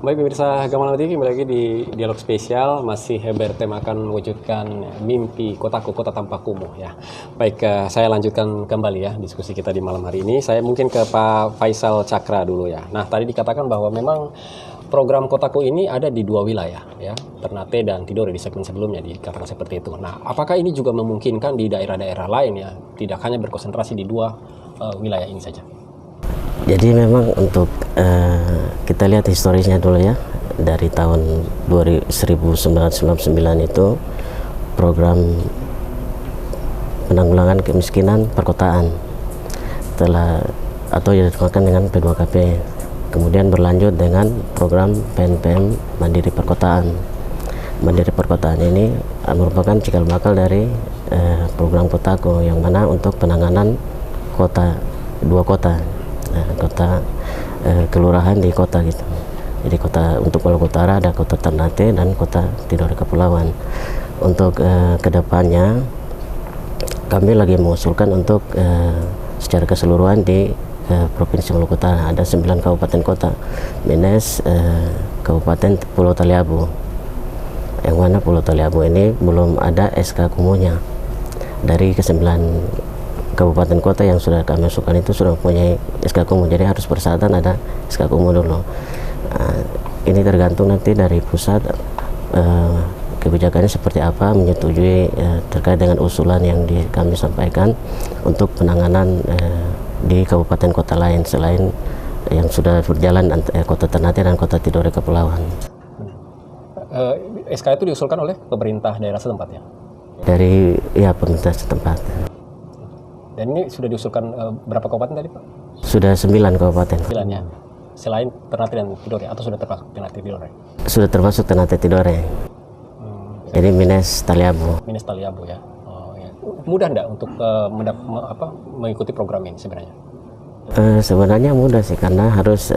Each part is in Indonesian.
Baik pemirsa Gamal TV, kembali lagi di Dialog Spesial, masih bertemakan mewujudkan mimpi kotaku, kota tanpa kumuh ya. Baik, saya lanjutkan kembali ya diskusi kita di malam hari ini. Saya mungkin ke Pak Faisal Cakra dulu ya. Nah, tadi dikatakan bahwa memang program kotaku ini ada di dua wilayah ya, Ternate dan Tidore di segmen sebelumnya dikatakan seperti itu. Nah, apakah ini juga memungkinkan di daerah-daerah lain ya, tidak hanya berkonsentrasi di dua wilayah ini saja? Jadi memang untuk kita lihat historisnya dulu ya, dari tahun 1999 itu program penanggulangan kemiskinan perkotaan telah atau dilakukan dengan P2KP, kemudian berlanjut dengan program PNPM Mandiri Perkotaan. Mandiri Perkotaan ini merupakan cikal bakal dari program Kotaku, yang mana untuk penanganan dua kota, kota kelurahan di kota gitu. Jadi kota untuk Maluku Utara ada kota Ternate dan kota Tidore Kepulauan. Untuk kedepannya kami lagi mengusulkan untuk secara keseluruhan di Provinsi Maluku Utara ada 9 kabupaten kota minus Kabupaten Pulau Taliabu, yang mana Pulau Taliabu ini belum ada SK kumuhnya. Dari ke-9 kabupaten kota yang sudah kami masukkan itu sudah mempunyai SK kumuh, jadi harus persyaratan ada SK kumuh dulu. Ini tergantung nanti dari pusat kebijakannya seperti apa, menyetujui terkait dengan usulan yang kami sampaikan untuk penanganan di kabupaten kota lain selain yang sudah berjalan kota Ternate dan kota Tidore Kepulauan. SK itu diusulkan oleh pemerintah daerah setempat ya? Dari pemerintah setempat. Dan ini sudah diusulkan berapa kabupaten tadi Pak? Sudah 9 kabupaten. 9 ya? Selain Ternate dan Tidore, atau sudah termasuk Ternate Tidore? Sudah termasuk Ternate Tidore. Jadi minus Taliabu. Minus Taliabu ya. Oh, ya. Mudah enggak untuk mengikuti program ini sebenarnya? Sebenarnya mudah sih, karena harus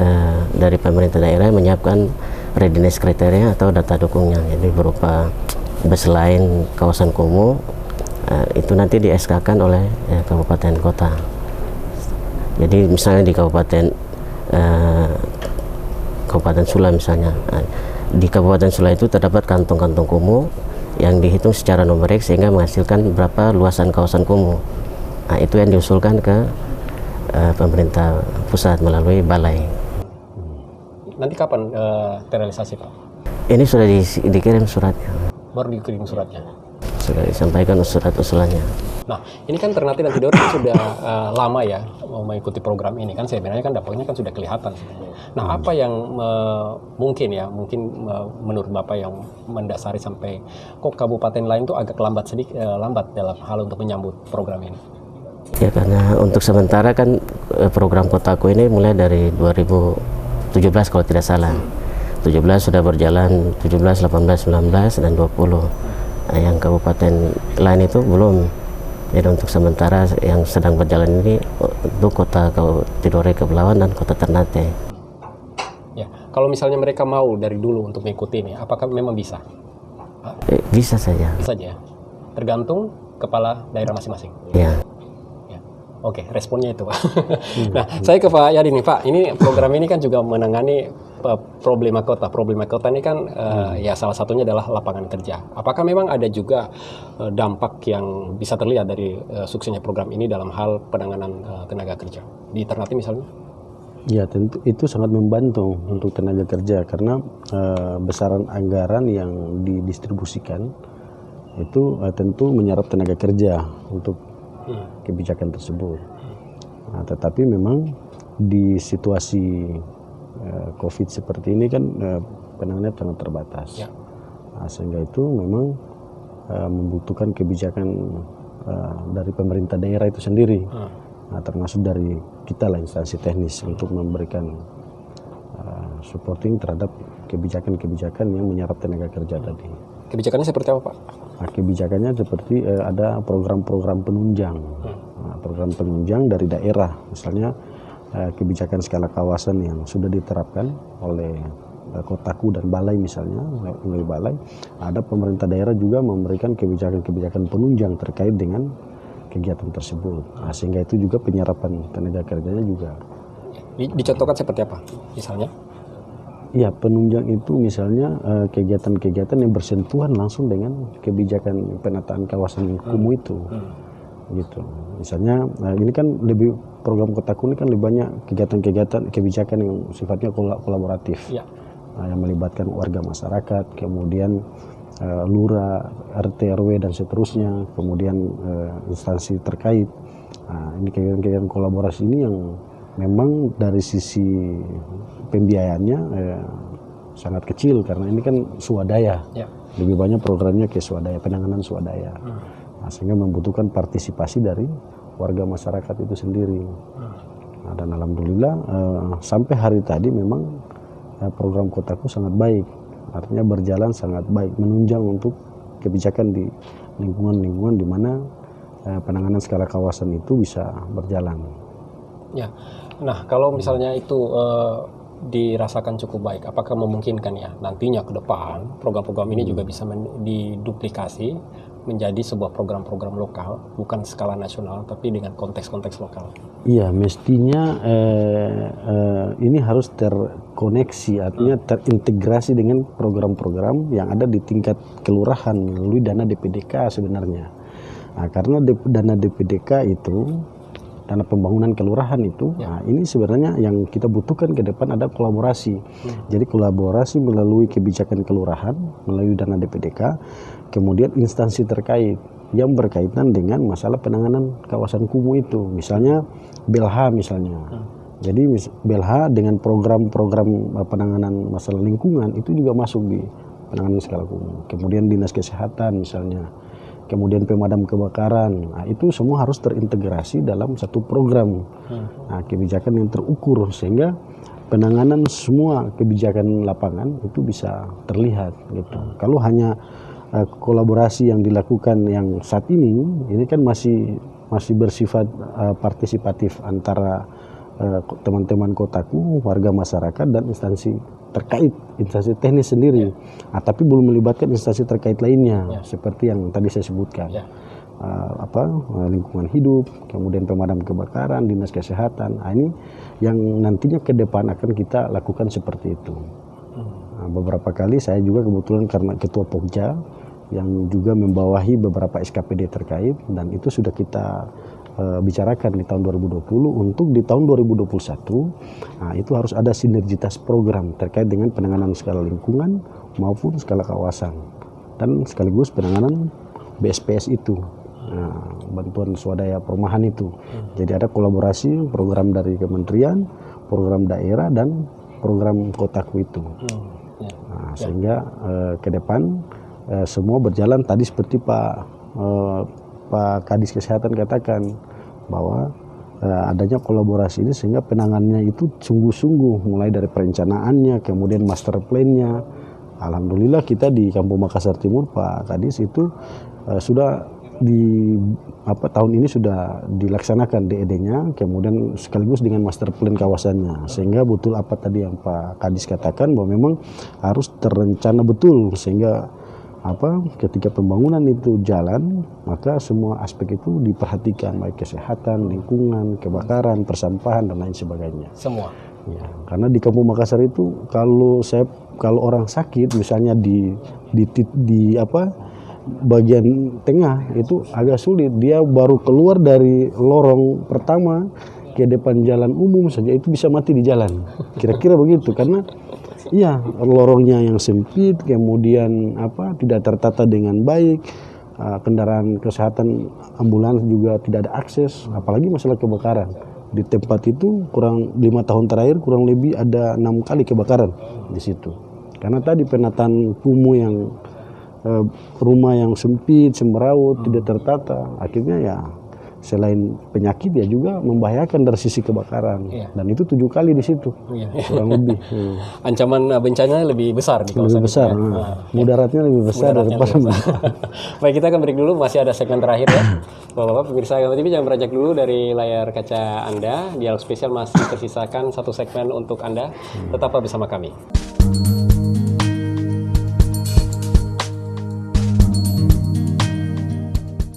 dari pemerintah daerah menyiapkan readiness kriteria atau data dukungnya. Jadi berupa selain kawasan kumuh, itu nanti di SK-kan oleh kabupaten kota. Jadi misalnya di Kabupaten Sula misalnya, di Kabupaten Sula itu terdapat kantong-kantong kumuh yang dihitung secara numerik sehingga menghasilkan berapa luasan kawasan kumuh. Nah, itu yang diusulkan ke pemerintah pusat melalui balai. Nanti kapan terrealisasi Pak? Ini sudah dikirim suratnya. Baru dikirim suratnya? Sudah disampaikan surat usulannya. Nah, ini kan Ternate dan Tidore sudah lama ya mengikuti program ini kan, sebenarnya kan dampaknya kan sudah kelihatan. Nah, apa yang mungkin menurut Bapak yang mendasari sampai kok kabupaten lain tuh agak lambat dalam hal untuk menyambut program ini? Ya, karena untuk sementara kan program Kotaku ini mulai dari 2017 kalau tidak salah. 17 sudah berjalan, 17, 18, 19 dan 20. Yang kabupaten lain itu belum. Jadi untuk sementara yang sedang berjalan ini untuk kota Tidore Kepulauan dan kota Ternate. Ya, kalau misalnya mereka mau dari dulu untuk mengikuti ini, apakah memang bisa? Bisa saja. Bisa saja. Tergantung kepala daerah masing-masing. Ya. Oke, responnya itu Pak. Nah, saya ke Pak Yadi nih Pak. Ini program ini kan juga menangani problema kota. Problema kota ini kan ya salah satunya adalah lapangan kerja. Apakah memang ada juga dampak yang bisa terlihat dari suksesnya program ini dalam hal penanganan tenaga kerja di Ternate misalnya? Ya, tentu itu sangat membantu untuk tenaga kerja, karena besaran anggaran yang didistribusikan itu tentu menyerap tenaga kerja untuk kebijakan tersebut. Nah, tetapi memang di situasi COVID seperti ini kan penanganannya sangat terbatas. Ya. Nah, sehingga itu memang membutuhkan kebijakan dari pemerintah daerah itu sendiri. Nah, termasuk dari kita lah, instansi teknis, untuk memberikan supporting terhadap kebijakan-kebijakan yang menyerap tenaga kerja tadi. Kebijakannya seperti apa Pak? Nah, kebijakannya seperti ada program-program penunjang, program penunjang dari daerah, misalnya kebijakan skala kawasan yang sudah diterapkan oleh Kotaku dan balai misalnya, melalui balai, ada pemerintah daerah juga memberikan kebijakan-kebijakan penunjang terkait dengan kegiatan tersebut. Nah, sehingga itu juga penyerapan tenaga kerjanya juga. Dicontohkan seperti apa misalnya? Ya, penunjang itu misalnya kegiatan-kegiatan yang bersentuhan langsung dengan kebijakan penataan kawasan kumuh itu, gitu. Misalnya ini kan lebih program Kotaku ini kan lebih banyak kegiatan-kegiatan kebijakan yang sifatnya kolaboratif, Ya. yang melibatkan warga masyarakat, kemudian lurah, RT, RW dan seterusnya, kemudian instansi terkait. Ini kegiatan-kegiatan kolaborasi ini yang memang dari sisi pembiayaannya sangat kecil karena ini kan swadaya. Ya. Lebih banyak programnya ke swadaya, penanganan swadaya. Sehingga membutuhkan partisipasi dari warga masyarakat itu sendiri. Dan alhamdulillah sampai hari tadi memang program Kotaku sangat baik. Artinya berjalan sangat baik, menunjang untuk kebijakan di lingkungan-lingkungan di mana penanganan skala kawasan itu bisa berjalan. Ya. Nah, kalau misalnya itu dirasakan cukup baik, apakah memungkinkan ya nantinya ke depan program-program ini juga bisa diduplikasi menjadi sebuah program-program lokal, bukan skala nasional, tapi dengan konteks-konteks lokal? Iya, mestinya ini harus terkoneksi, artinya terintegrasi dengan program-program yang ada di tingkat kelurahan melalui dana DPDK sebenarnya. Nah, karena dana DPDK itu, dana pembangunan kelurahan itu, nah ini sebenarnya yang kita butuhkan ke depan ada kolaborasi. Jadi kolaborasi melalui kebijakan kelurahan, melalui dana DPDK, kemudian instansi terkait yang berkaitan dengan masalah penanganan kawasan kumuh itu. Misalnya BELHA misalnya. Jadi BELHA dengan program-program penanganan masalah lingkungan itu juga masuk di penanganan skala kumuh. Kemudian Dinas Kesehatan misalnya. Kemudian pemadam kebakaran, nah, itu semua harus terintegrasi dalam satu program, kebijakan yang terukur sehingga penanganan semua kebijakan lapangan itu bisa terlihat gitu. Kalau hanya kolaborasi yang dilakukan yang saat ini kan masih bersifat partisipatif antara teman-teman Kotaku, warga masyarakat dan instansi terkait, instansi teknis sendiri. Tapi belum melibatkan instansi terkait lainnya seperti yang tadi saya sebutkan. Lingkungan hidup, kemudian pemadam kebakaran, dinas kesehatan. Ini yang nantinya ke depan akan kita lakukan seperti itu. Beberapa kali saya juga kebetulan karena ketua Pokja yang juga membawahi beberapa SKPD terkait, dan itu sudah kita bicarakan di tahun 2020 untuk di tahun 2021 itu harus ada sinergitas program terkait dengan penanganan skala lingkungan maupun skala kawasan dan sekaligus penanganan BSPS itu, bantuan swadaya perumahan itu. Jadi ada kolaborasi program dari kementerian, program daerah dan program Kotaku itu. Sehingga ke depan semua berjalan tadi seperti Pak Kadis Kesehatan katakan bahwa adanya kolaborasi ini sehingga penanganannya itu sungguh-sungguh mulai dari perencanaannya kemudian master plan-nya. Alhamdulillah kita di Kampung Makassar Timur Pak Kadis itu sudah tahun ini sudah dilaksanakan DED-nya kemudian sekaligus dengan master plan kawasannya, sehingga betul apa tadi yang Pak Kadis katakan bahwa memang harus terencana betul sehingga ketika pembangunan itu jalan maka semua aspek itu diperhatikan, baik kesehatan, lingkungan, kebakaran, persampahan dan lain sebagainya. Semua. Ya, karena di Kampung Makassar itu kalau orang sakit misalnya di bagian tengah itu agak sulit, dia baru keluar dari lorong pertama ke depan jalan umum saja itu bisa mati di jalan. Kira-kira begitu karena lorongnya yang sempit, kemudian tidak tertata dengan baik, kendaraan kesehatan ambulans juga tidak ada akses, apalagi masalah kebakaran. Di tempat itu kurang 5 tahun terakhir kurang lebih ada 6 kali kebakaran di situ. Karena tadi penataan kumuh yang rumah yang sempit, semeraut, tidak tertata, akhirnya selain penyakit juga membahayakan dari sisi kebakaran. Dan itu 7 kali di situ kurang lebih. Ancaman bencana lebih besar di kawasan lebih besar, mudaratnya lebih besar daripada. Baik, kita akan break dulu, masih ada segmen terakhir ya. Bapak-bapak pemirsa Agama TV, jangan beranjak dulu dari layar kaca Anda. Dialog spesial masih tersisakan 1 segmen untuk Anda. Tetaplah bersama kami.